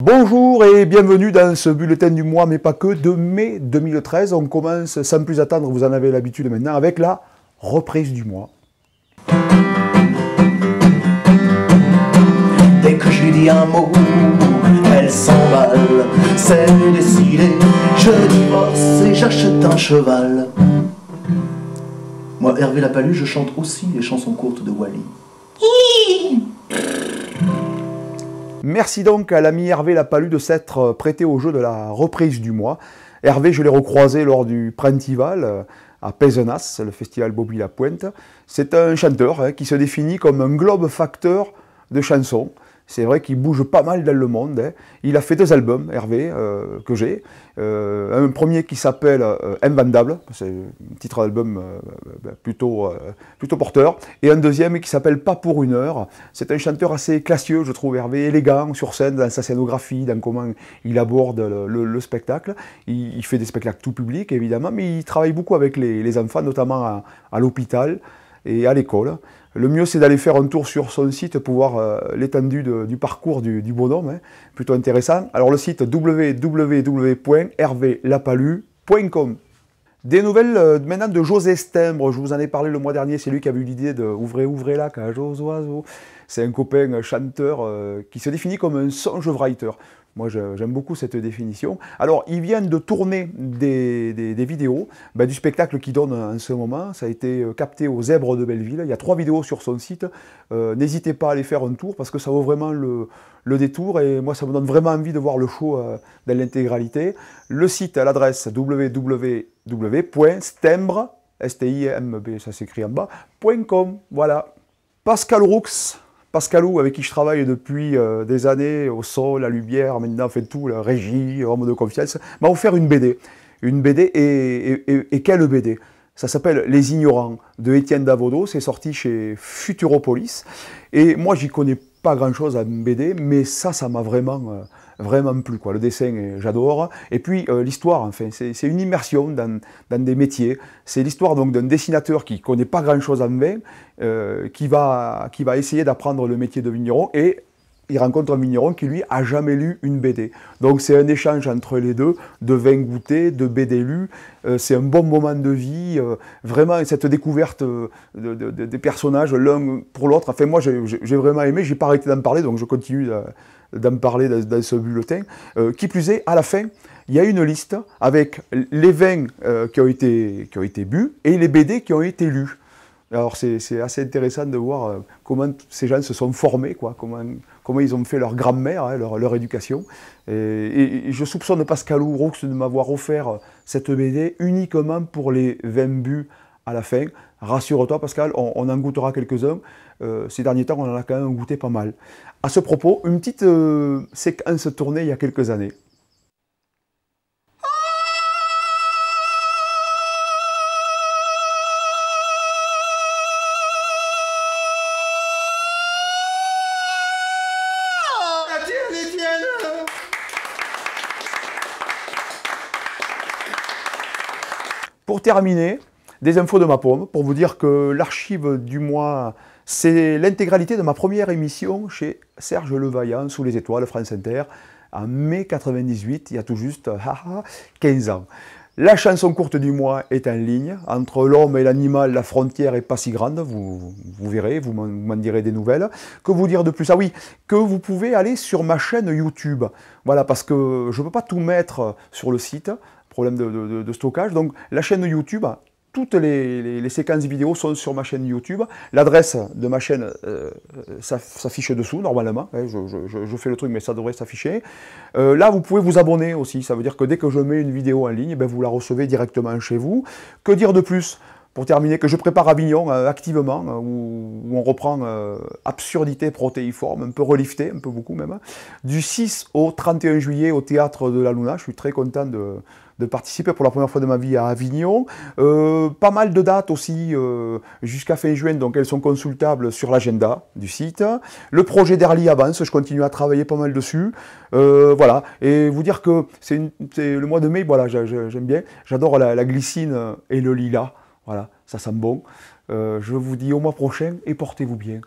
Bonjour et bienvenue dans ce bulletin du mois, mais pas que, de mai 2013. On commence sans plus attendre, vous en avez l'habitude maintenant, avec la reprise du mois. Dès que je lui dis un mot, elle s'emballe. C'est décidé, je divorce et j'achète un cheval. Moi, Hervé Lapalu, je chante aussi les chansons courtes de Wally. Merci donc à l'ami Hervé Lapalu de s'être prêté au jeu de la reprise du mois. Hervé, je l'ai recroisé lors du Printemps à Pézenas, le festival Bobby-la-Pointe. C'est un chanteur qui se définit comme un globe facteur de chansons. C'est vrai qu'il bouge pas mal dans le monde. Il a fait 2 albums, Hervé, que j'ai. Un premier qui s'appelle Invendable, c'est un titre d'album plutôt porteur. Et un deuxième qui s'appelle Pas pour une heure. C'est un chanteur assez classieux, je trouve, Hervé, élégant sur scène, dans sa scénographie, dans comment il aborde le spectacle. Il fait des spectacles tout public, évidemment, mais il travaille beaucoup avec les enfants, notamment à l'hôpital et à l'école. Le mieux, c'est d'aller faire un tour sur son site pour voir l'étendue du parcours du bonhomme, plutôt intéressant. Alors le site www.hervelapalu.com. Des nouvelles maintenant de José Stembre, je vous en ai parlé le mois dernier, c'est lui qui a eu l'idée de Ouvrez la cage aux oiseaux. C'est un copain chanteur qui se définit comme un songwriter. Moi, j'aime beaucoup cette définition. Alors, ils viennent de tourner des vidéos du spectacle qu'il donne en ce moment. Ça a été capté aux Zèbres de Belleville. Il y a 3 vidéos sur son site. N'hésitez pas à aller faire un tour parce que ça vaut vraiment le détour. Et moi, ça me donne vraiment envie de voir le show dans l'intégralité. Le site à l'adresse www.stembre, S-T-I-M-B, ça s'écrit en bas, .com. Voilà. Pascal Roux. Pascalou, avec qui je travaille depuis des années, au son, la lumière, maintenant fait tout, la régie, homme de confiance, m'a offert une BD. Une BD, et quelle BD? Ça s'appelle Les Ignorants, de Étienne Davodo, c'est sorti chez Futuropolis. Et moi, j'y connais pas grand-chose à BD, mais ça m'a vraiment plu, quoi. Le dessin, j'adore. Et puis l'histoire, enfin, c'est une immersion dans des métiers. C'est l'histoire donc d'un dessinateur qui connaît pas grand-chose en vin, qui va essayer d'apprendre le métier de vigneron, et il rencontre un vigneron qui, lui, a jamais lu une BD. Donc c'est un échange entre les deux, de vin goûté, de BD lu. C'est un bon moment de vie. Vraiment, cette découverte des personnages l'un pour l'autre. Enfin, moi, j'ai vraiment aimé. J'ai pas arrêté d'en parler, donc je continue d'en parler dans ce bulletin. Qui plus est, à la fin, il y a une liste avec les vins qui ont été bu et les BD qui ont été lus. Alors c'est assez intéressant de voir comment ces gens se sont formés, quoi, comment ils ont fait leur grammaire, leur éducation. Et je soupçonne Pascal Roux de m'avoir offert cette BD uniquement pour les vins bu à la fin. Rassure-toi Pascal, on en goûtera quelques-uns. Ces derniers temps, on en a quand même goûté pas mal. À ce propos, une petite séquence tournée il y a quelques années. Pour terminer, des infos de ma pomme, pour vous dire que l'archive du mois, c'est l'intégralité de ma première émission chez Serge Levaillant, Sous les étoiles, France Inter, en mai 98, il y a tout juste 15 ans. La chanson courte du mois est en ligne. Entre l'homme et l'animal, la frontière n'est pas si grande. Vous verrez, vous m'en direz des nouvelles. Que vous dire de plus? Ah oui, que vous pouvez aller sur ma chaîne YouTube. Voilà, parce que je ne peux pas tout mettre sur le site. Problème de stockage. Donc la chaîne YouTube, toutes les séquences vidéo sont sur ma chaîne YouTube. L'adresse de ma chaîne s'affiche dessous, normalement. Je fais le truc, mais ça devrait s'afficher. Là, vous pouvez vous abonner aussi. Ça veut dire que dès que je mets une vidéo en ligne, vous la recevez directement chez vous. Que dire de plus? Pour terminer, que je prépare Avignon activement, où on reprend Absurdité protéiforme, un peu relifté, un peu beaucoup même. Du 6 au 31 juillet au Théâtre de la Luna. Je suis très content de participer pour la première fois de ma vie à Avignon. Pas mal de dates aussi jusqu'à fin juin, donc elles sont consultables sur l'agenda du site. Le projet d'Erly avance, je continue à travailler pas mal dessus. Voilà, et vous dire que c'est le mois de mai, voilà, j'aime bien. J'adore la glycine et le lilas. Voilà, ça sent bon. Je vous dis au mois prochain et portez-vous bien.